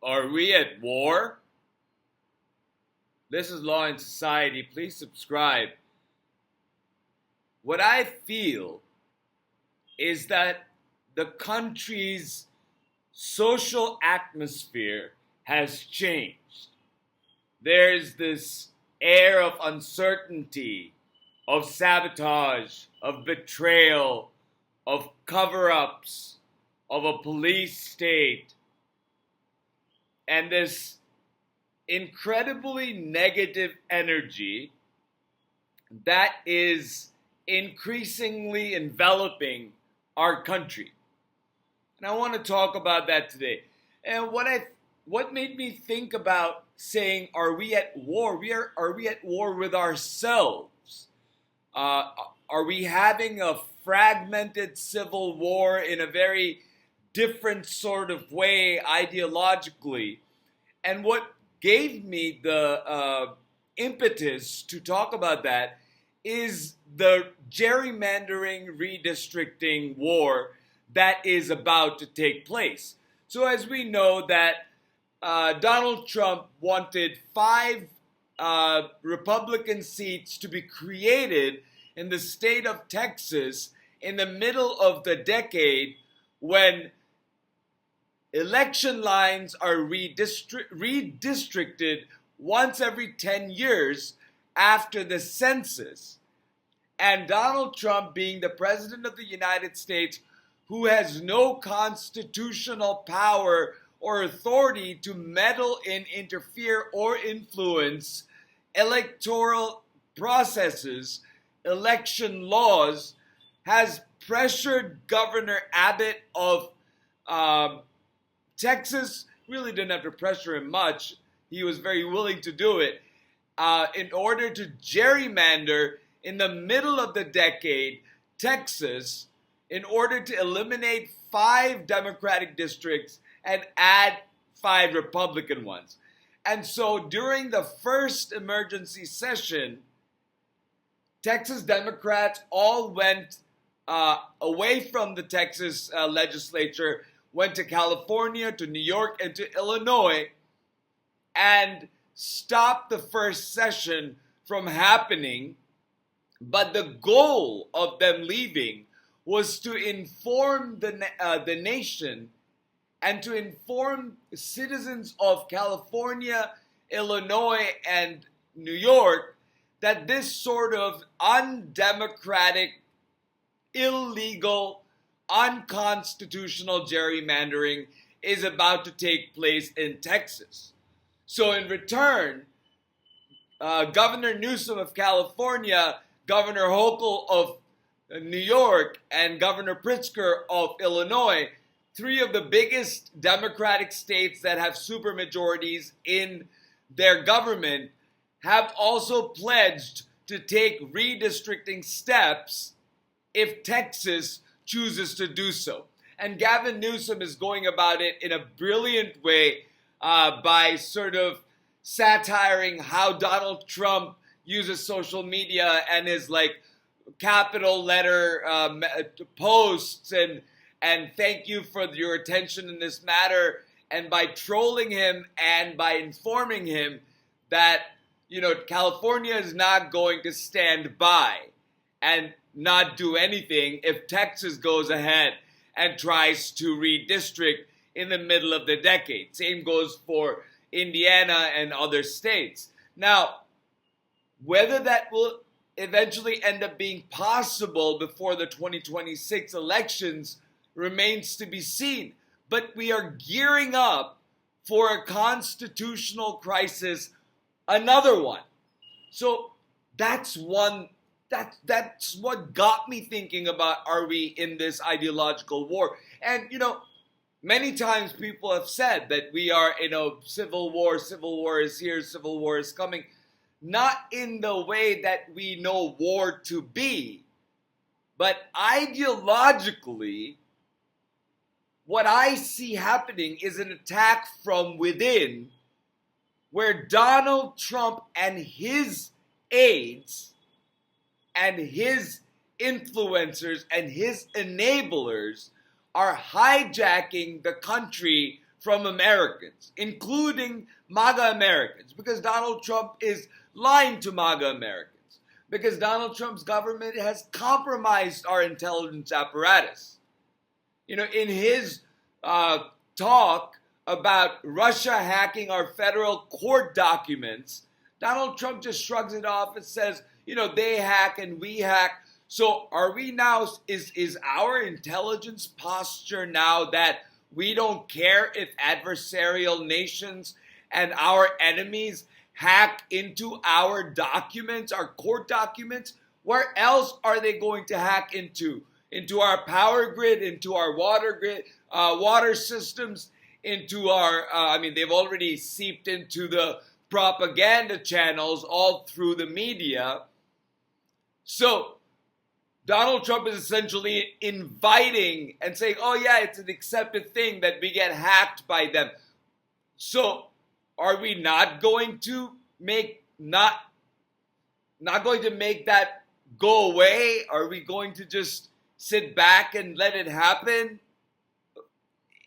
Are we at war? This is Law and Society. Please subscribe. What I feel is that the country's social atmosphere has changed. There's this air of uncertainty, of sabotage, of betrayal, of cover-ups, of a police state, and this incredibly negative energy that is increasingly enveloping our country. And I want to talk about that today. And what made me think about saying, are we at war? Are we at war with ourselves? Are we having a fragmented civil war in a very different sort of way ideologically? And what gave me the impetus to talk about that is the gerrymandering, redistricting war that is about to take place. So as we know that Donald Trump wanted 5 Republican seats to be created in the state of Texas in the middle of the decade when election lines are redistricted once every 10 years after the census. And Donald Trump, being the President of the United States, who has no constitutional power or authority to meddle in, interfere, or influence electoral processes, election laws, has pressured Governor Abbott of Texas. Really didn't have to pressure him much. He was very willing to do it in order to gerrymander in the middle of the decade Texas in order to eliminate 5 Democratic districts and add 5 Republican ones. And so during the first emergency session, Texas Democrats all went away from the Texas legislature, went to California, to New York, and to Illinois, and stopped the first session from happening. But the goal of them leaving was to inform the nation and to inform citizens of California, Illinois, and New York that this sort of undemocratic, illegal, unconstitutional gerrymandering is about to take place in Texas. So in return, Governor Newsom of California, Governor Hochul of New York, and Governor Pritzker of Illinois, 3 of the biggest Democratic states that have supermajorities in their government, have also pledged to take redistricting steps if Texas chooses to do so. And Gavin Newsom is going about it in a brilliant way by sort of satiring how Donald Trump uses social media and his capital letter posts and thank you for your attention in this matter, and by trolling him and by informing him that California is not going to stand by and not do anything if Texas goes ahead and tries to redistrict in the middle of the decade. Same goes for Indiana and other states. Now, whether that will eventually end up being possible before the 2026 elections remains to be seen. But we are gearing up for a constitutional crisis, another one. So that's what got me thinking about, are we in this ideological war? And many times people have said that we are in a civil war is here, civil war is coming. Not in the way that we know war to be, but ideologically, what I see happening is an attack from within, where Donald Trump and his aides and his influencers and his enablers are hijacking the country from Americans, including MAGA Americans, because Donald Trump is lying to MAGA Americans, because Donald Trump's government has compromised our intelligence apparatus. You know, in his talk about Russia hacking our federal court documents, Donald Trump just shrugs it off and says, you know, they hack and we hack. So are we now, is our intelligence posture now that we don't care if adversarial nations and our enemies hack into our documents, our court documents? Where else are they going to hack into? Into our power grid, into our water grid, water systems, into our, they've already seeped into the propaganda channels all through the media. So Donald Trump is essentially inviting and saying, oh yeah, it's an accepted thing that we get hacked by them. So are we not going to not going to make that go away? Are we going to just sit back and let it happen?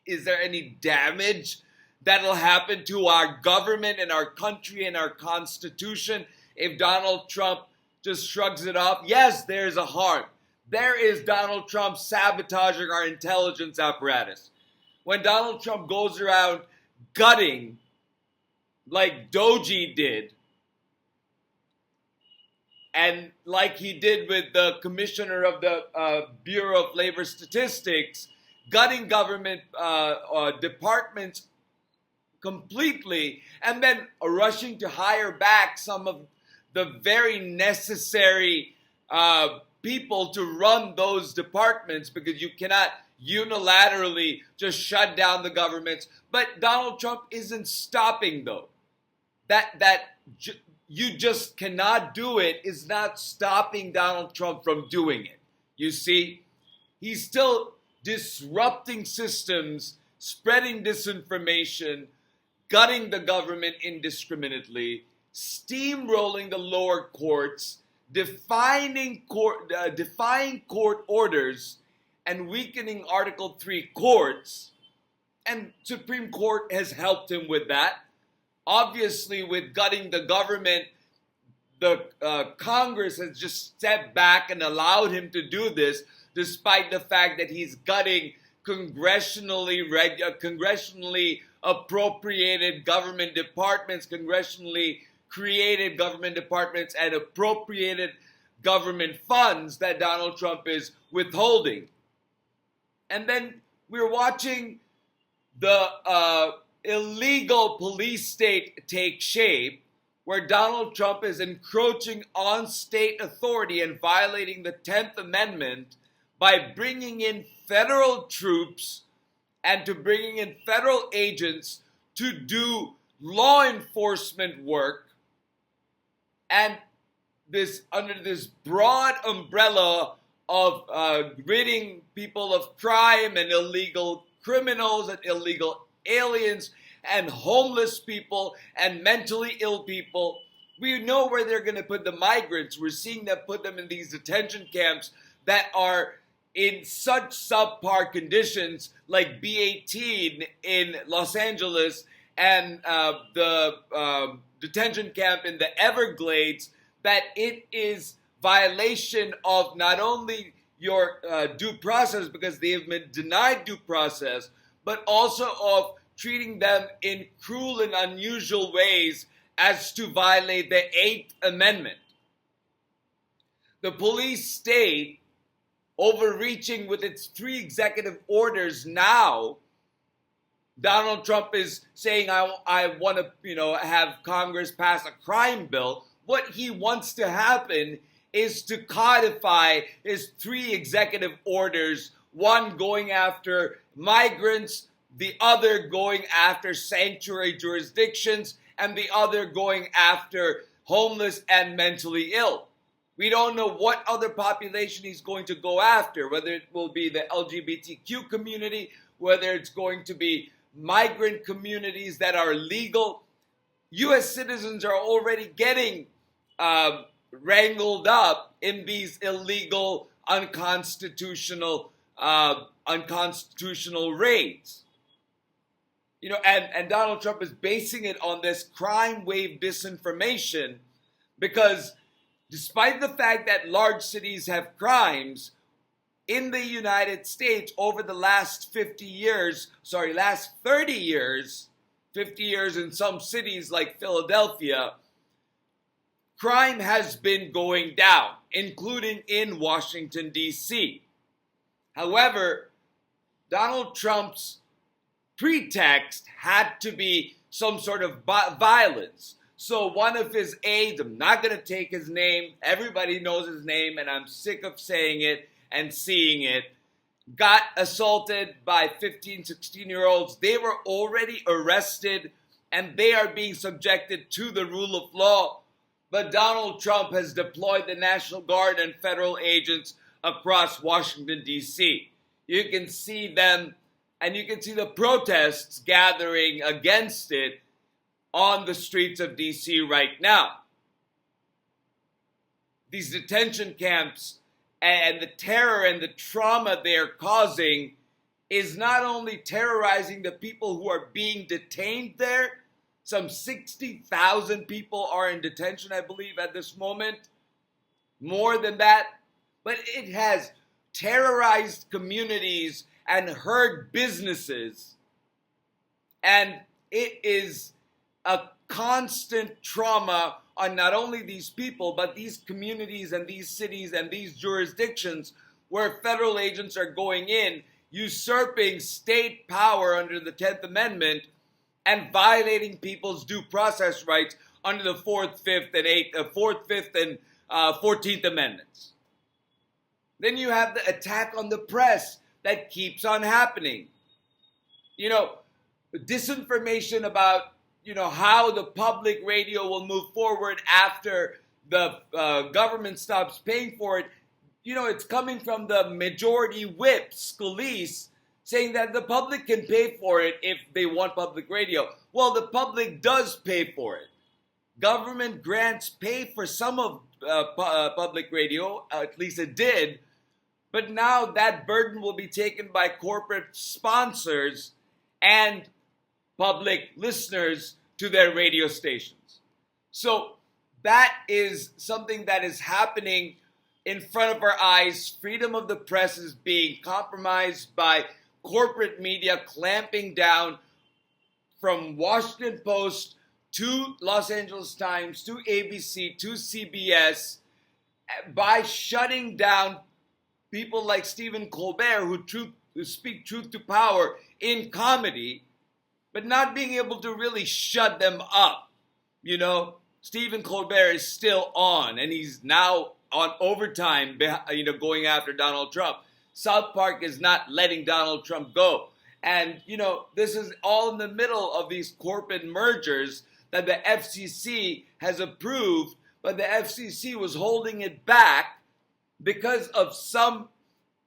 Is there any damage that'll happen to our government and our country and our Constitution if Donald Trump just shrugs it off? Yes, there's a harm. There is Donald Trump sabotaging our intelligence apparatus. When Donald Trump goes around gutting, like Doji did, and like he did with the commissioner of the Bureau of Labor Statistics, gutting government departments completely, and then rushing to hire back some of the very necessary people to run those departments, because you cannot unilaterally just shut down the governments. But Donald Trump isn't stopping, though. You just cannot do it is not stopping Donald Trump from doing it. You see, he's still disrupting systems, spreading disinformation, gutting the government indiscriminately, steamrolling the lower courts, defying court orders, and weakening Article 3 courts. And Supreme Court has helped him with that. Obviously, with gutting the government, the Congress has just stepped back and allowed him to do this, despite the fact that he's gutting congressionally appropriated government departments, congressionally created government departments, and appropriated government funds that Donald Trump is withholding. And then we're watching the illegal police state take shape, where Donald Trump is encroaching on state authority and violating the 10th Amendment by bringing in federal troops and to bringing in federal agents to do law enforcement work, and this under this broad umbrella of ridding people of crime and illegal criminals and illegal aliens and homeless people and mentally ill people. We know where they're going to put the migrants. We're seeing them put them in these detention camps that are in such subpar conditions, like B18 in Los Angeles and the detention camp in the Everglades, that it is violation of not only your due process, because they have been denied due process, but also of treating them in cruel and unusual ways as to violate the 8th Amendment. The police state, overreaching with its 3 executive orders now, Donald Trump is saying, I want to, have Congress pass a crime bill. What he wants to happen is to codify his 3 executive orders, one going after migrants, the other going after sanctuary jurisdictions, and the other going after homeless and mentally ill. We don't know what other population he's going to go after, whether it will be the LGBTQ community, whether it's going to be migrant communities that are legal. U.S. citizens are already getting wrangled up in these illegal, unconstitutional raids. And Donald Trump is basing it on this crime wave disinformation because despite the fact that large cities have crimes, in the United States over the last 30 years, 50 years in some cities like Philadelphia, crime has been going down, including in Washington, D.C. However, Donald Trump's pretext had to be some sort of violence. So one of his aides, I'm not going to take his name, everybody knows his name, and I'm sick of saying it and seeing it, got assaulted by 15, 16-year-olds. They were already arrested, and they are being subjected to the rule of law. But Donald Trump has deployed the National Guard and federal agents across Washington, D.C. You can see them, and you can see the protests gathering against it on the streets of D.C. right now. These detention camps and the terror and the trauma they are causing is not only terrorizing the people who are being detained there. Some 60,000 people are in detention, I believe, at this moment. More than that. But it has terrorized communities and hurt businesses. And it is a constant trauma on not only these people, but these communities and these cities and these jurisdictions where federal agents are going in, usurping state power under the 10th Amendment and violating people's due process rights under the 4th, 5th, and 14th Amendments. Then you have the attack on the press that keeps on happening. Disinformation about how the public radio will move forward after the government stops paying for it. It's coming from the majority whip, Scalise, saying that the public can pay for it if they want public radio. Well, the public does pay for it. Government grants pay for some of public radio, at least it did, but now that burden will be taken by corporate sponsors and public listeners to their radio stations. So that is something that is happening in front of our eyes. Freedom of the press is being compromised by corporate media clamping down, from Washington Post to Los Angeles Times to ABC to CBS, by shutting down people like Stephen Colbert who speak truth to power in comedy, but not being able to really shut them up. Stephen Colbert is still on, and he's now on overtime, going after Donald Trump. South Park is not letting Donald Trump go. And, this is all in the middle of these corporate mergers that the FCC has approved, but the FCC was holding it back because of some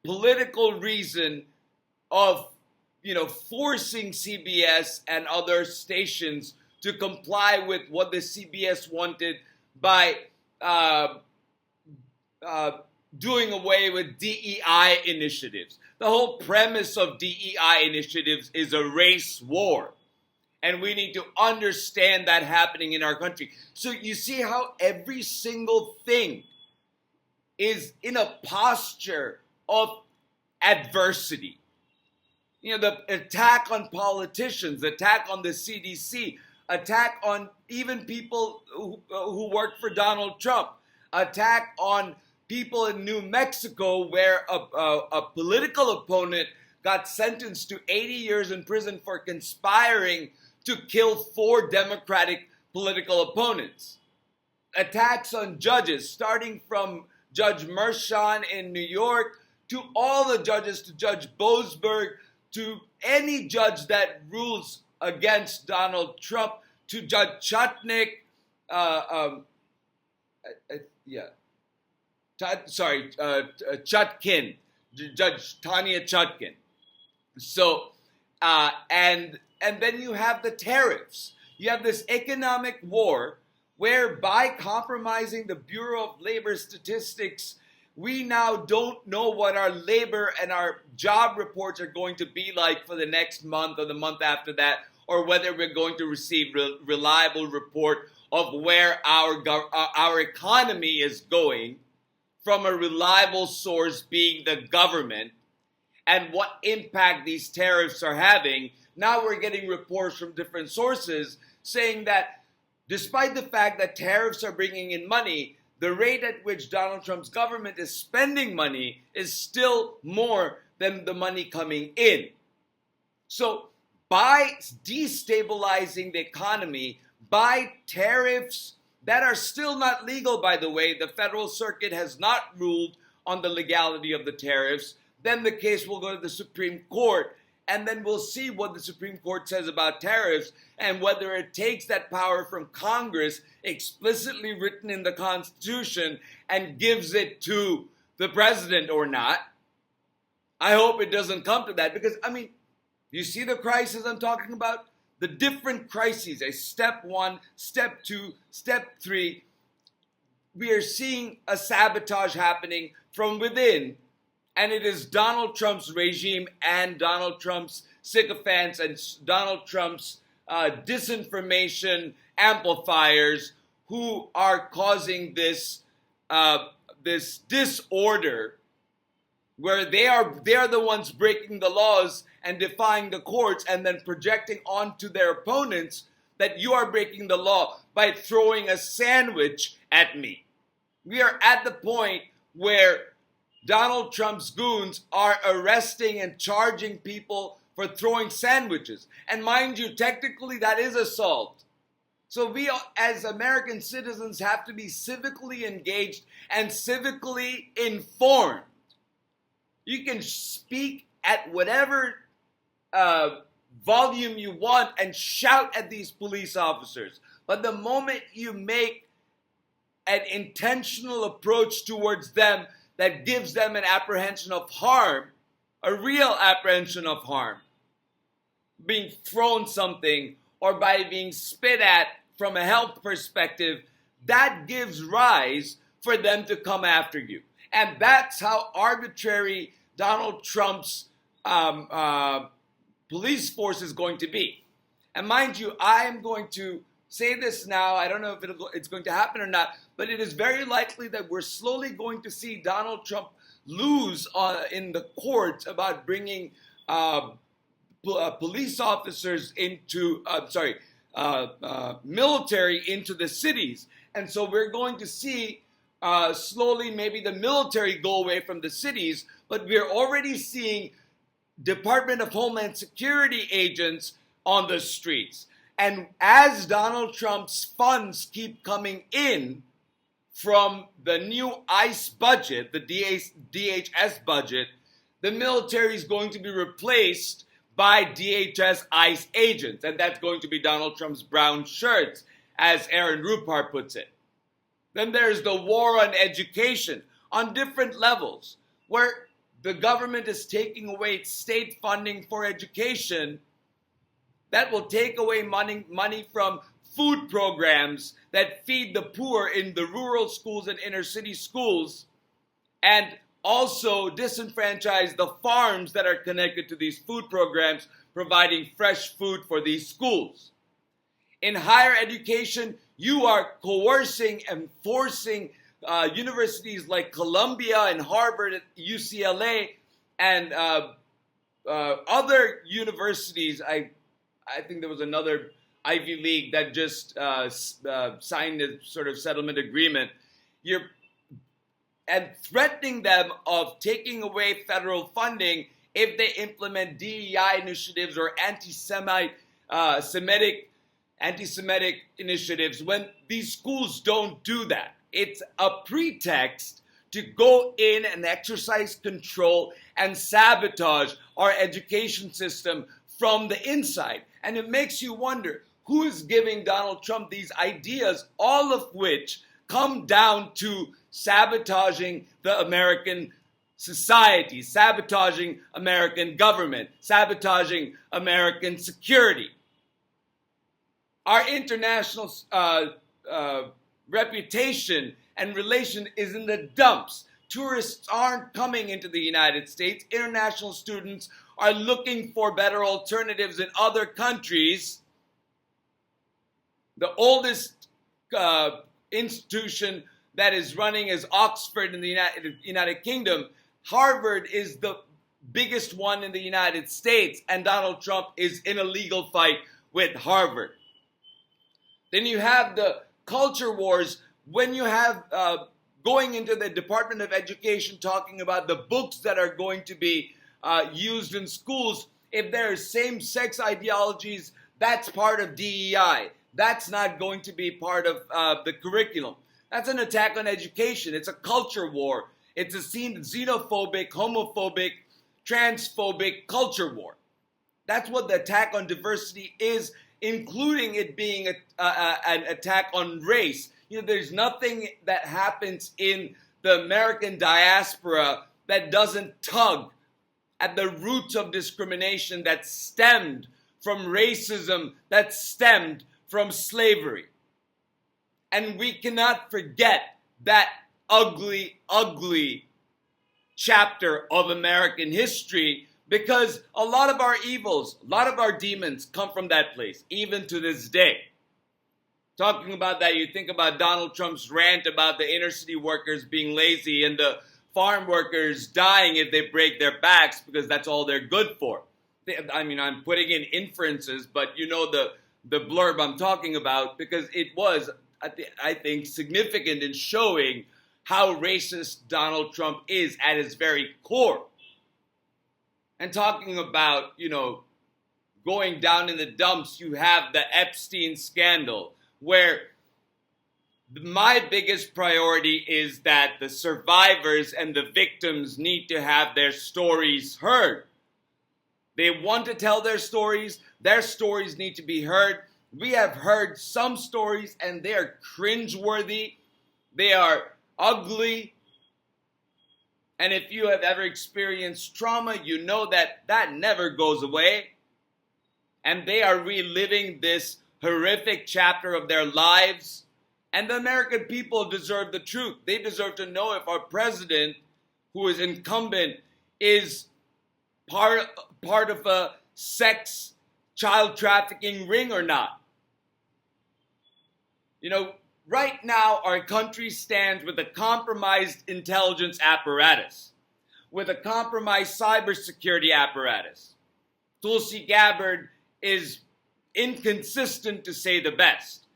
political reason of, forcing CBS and other stations to comply with what the CBS wanted by doing away with DEI initiatives. The whole premise of DEI initiatives is a race war. And we need to understand that happening in our country. So you see how every single thing is in a posture of adversity. The attack on politicians, attack on the CDC, attack on even people who work for Donald Trump, attack on people in New Mexico where a political opponent got sentenced to 80 years in prison for conspiring to kill 4 Democratic political opponents. Attacks on judges, starting from Judge Merchan in New York to all the judges, to Judge Boasberg, to any judge that rules against Donald Trump, to Judge Chutnik, Chutkin, Judge Tanya Chutkin. So, and then you have the tariffs. You have this economic war where, by compromising the Bureau of Labor Statistics, we now don't know what our labor and our job reports are going to be like for the next month or the month after that, or whether we're going to receive reliable report of where our economy is going from a reliable source, being the government, and what impact these tariffs are having. Now we're getting reports from different sources saying that despite the fact that tariffs are bringing in money, the rate at which Donald Trump's government is spending money is still more than the money coming in. So by destabilizing the economy, by tariffs that are still not legal, by the way, the Federal Circuit has not ruled on the legality of the tariffs, then the case will go to the Supreme Court, and then we'll see what the Supreme Court says about tariffs and whether it takes that power from Congress explicitly written in the Constitution and gives it to the president or not. I hope it doesn't come to that because, you see the crisis I'm talking about? The different crises, a step 1, step 2, step 3. We are seeing a sabotage happening from within. And it is Donald Trump's regime and Donald Trump's sycophants and Donald Trump's disinformation amplifiers who are causing this disorder, where they are the ones breaking the laws and defying the courts, and then projecting onto their opponents that you are breaking the law by throwing a sandwich at me. We are at the point where Donald Trump's goons are arresting and charging people for throwing sandwiches. And mind you, technically that is assault. So we as American citizens have to be civically engaged and civically informed. You can speak at whatever volume you want and shout at these police officers. But the moment you make an intentional approach towards them that gives them an apprehension of harm, a real apprehension of harm, being thrown something or by being spit at from a health perspective, that gives rise for them to come after you. And that's how arbitrary Donald Trump's police force is going to be. And mind you, I am going to say this now. I don't know if it's going to happen or not, but it is very likely that we're slowly going to see Donald Trump lose in the courts about bringing police officers into, military into the cities. And so we're going to see slowly maybe the military go away from the cities, but we're already seeing Department of Homeland Security agents on the streets. And as Donald Trump's funds keep coming in from the new ICE budget, the DHS budget, the military is going to be replaced by DHS ICE agents. And that's going to be Donald Trump's brown shirts, as Aaron Rupar puts it. Then there's the war on education on different levels, where the government is taking away state funding for education. That will take away money from food programs that feed the poor in the rural schools and inner city schools, and also disenfranchise the farms that are connected to these food programs, providing fresh food for these schools. In higher education, you are coercing and forcing universities like Columbia and Harvard, UCLA, and other universities. I think there was another Ivy League that just signed a sort of settlement agreement. And threatening them of taking away federal funding if they implement DEI initiatives or anti-Semitic initiatives, when these schools don't do that. It's a pretext to go in and exercise control and sabotage our education system from the inside. And it makes you wonder, who is giving Donald Trump these ideas, all of which come down to sabotaging the American society, sabotaging American government, sabotaging American security. Our international reputation and relation is in the dumps. Tourists aren't coming into the United States. International students are looking for better alternatives in other countries. The oldest institution that is running is Oxford in the United Kingdom. Harvard is the biggest one in the United States, and Donald Trump is in a legal fight with Harvard. Then you have the culture wars when you have going into the Department of Education talking about the books that are going to be used in schools. If there are same-sex ideologies, that's part of DEI. That's not going to be part of the curriculum. That's an attack on education. It's a culture war. It's a xenophobic, homophobic, transphobic culture war. That's what the attack on diversity is, including it being an attack on race. You know, there's nothing that happens in the American diaspora that doesn't tug at the roots of discrimination that stemmed from racism, that stemmed from slavery. And we cannot forget that ugly, ugly chapter of American history, because a lot of our evils, a lot of our demons come from that place, even to this day. Talking about that, you think about Donald Trump's rant about the inner city workers being lazy and the farm workers dying if they break their backs because that's all they're good for. I mean, I'm putting in inferences, but you know the blurb I'm talking about, because it was, I think, significant in showing how racist Donald Trump is at his very core. And talking about, you know, going down in the dumps, you have the Epstein scandal, where my biggest priority is that the survivors and the victims need to have their stories heard. They want to tell their stories need to be heard. We have heard some stories and they are cringeworthy, they are ugly. And if you have ever experienced trauma, you know that that never goes away. And they are reliving this horrific chapter of their lives. And the American people deserve the truth. They deserve to know if our president, who is incumbent, is part of a sex child trafficking ring or not. You know, right now our country stands with a compromised intelligence apparatus, with a compromised cybersecurity apparatus. Tulsi Gabbard is inconsistent, to say the best.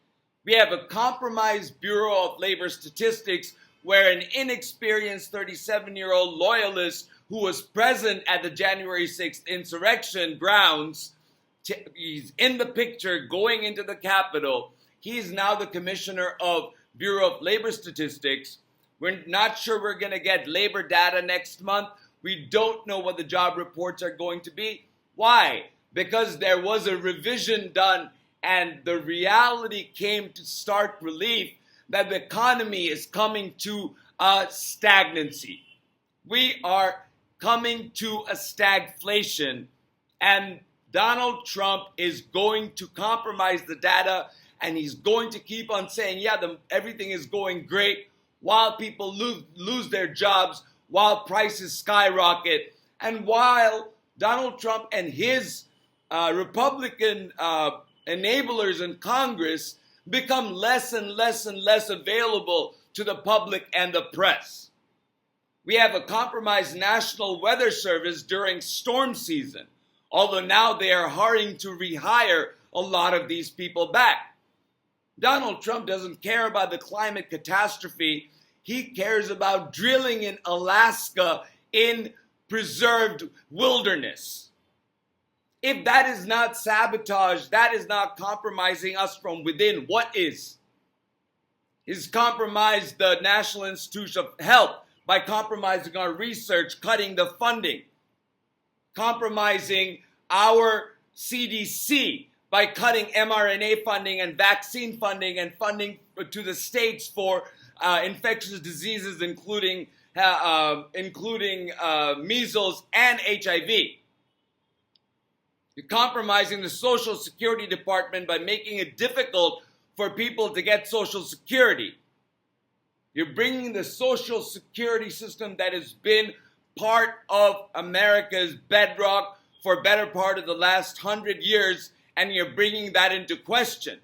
We have a compromised Bureau of Labor Statistics where an inexperienced 37-year-old loyalist who was present at the January 6th insurrection grounds, he's in the picture going into the Capitol. He's now the commissioner of Bureau of Labor Statistics. We're not sure we're going to get labor data next month. We don't know what the job reports are going to be. Why? Because there was a revision done and the reality came to stark relief that the economy is coming to a stagnancy. We are coming to a stagflation, and Donald Trump is going to compromise the data, and he's going to keep on saying, yeah, everything is going great, while people lose their jobs, while prices skyrocket, and while Donald Trump and his Republican enablers in Congress become less and less and less available to the public and the press. We have a compromised National Weather Service during storm season, although now they are hurrying to rehire a lot of these people back. Donald Trump doesn't care about the climate catastrophe. He cares about drilling in Alaska in preserved wilderness. If that is not sabotage, that is not compromising us from within, what is? He's compromised the National Institutes of Health by compromising our research, cutting the funding, compromising our CDC by cutting mRNA funding and vaccine funding and funding to the states for infectious diseases, including measles and HIV. You're compromising the Social Security Department by making it difficult for people to get Social Security. You're bringing the Social Security system that has been part of America's bedrock for a better part of the last 100 years, and you're bringing that into question.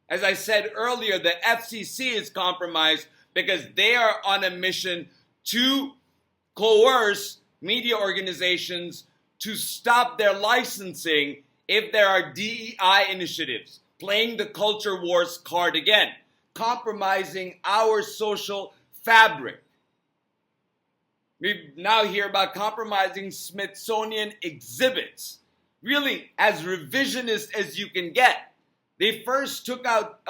As I said earlier, the FCC is compromised because they are on a mission to coerce media organizations to stop their licensing if there are DEI initiatives, playing the culture wars card again, compromising our social fabric. We now hear about compromising Smithsonian exhibits, really as revisionist as you can get. They first took out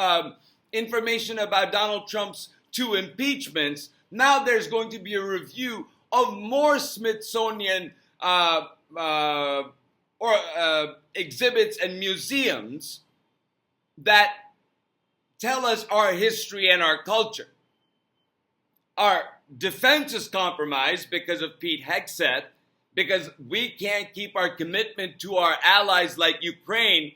information about Donald Trump's 2 impeachments. Now there's going to be a review of more Smithsonian exhibits and museums that tell us our history and our culture. Our defense is compromised because of Pete Hegseth, because we can't keep our commitment to our allies like Ukraine.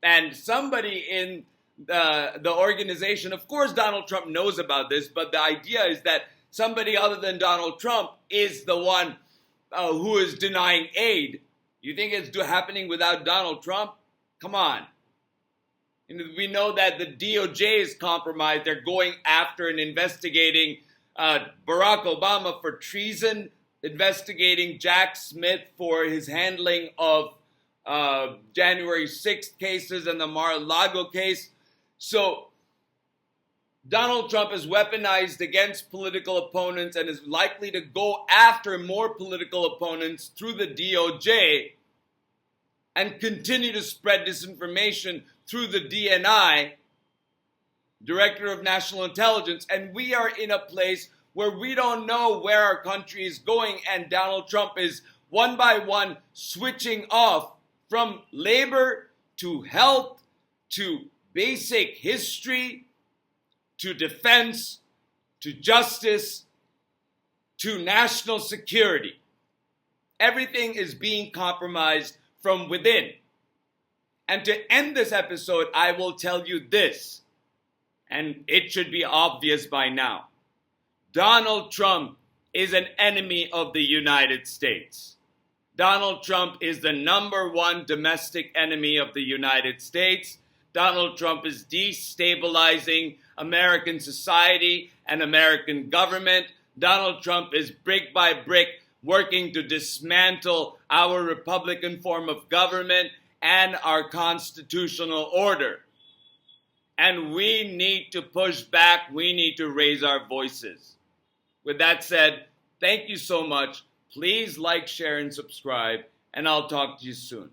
And somebody in the organization, of course Donald Trump knows about this, but the idea is that somebody other than Donald Trump is the one who is denying aid. You think it's happening without Donald Trump? Come on. We know that the DOJ is compromised. They're going after and investigating Barack Obama for treason, investigating Jack Smith for his handling of January 6th cases and the Mar-a-Lago case. So Donald Trump is weaponized against political opponents and is likely to go after more political opponents through the DOJ and continue to spread disinformation through the DNI, Director of National Intelligence. And we are in a place where we don't know where our country is going, and Donald Trump is one by one switching off from labor to health to basic history to defense to justice to national security. Everything is being compromised from within. And to end this episode, I will tell you this, and it should be obvious by now. Donald Trump is an enemy of the United States. Donald Trump is the #1 domestic enemy of the United States. Donald Trump is destabilizing American society and American government. Donald Trump is brick by brick working to dismantle our Republican form of government and our constitutional order. And we need to push back. We need to raise our voices. With that said, thank you so much. Please like, share, and subscribe, and I'll talk to you soon.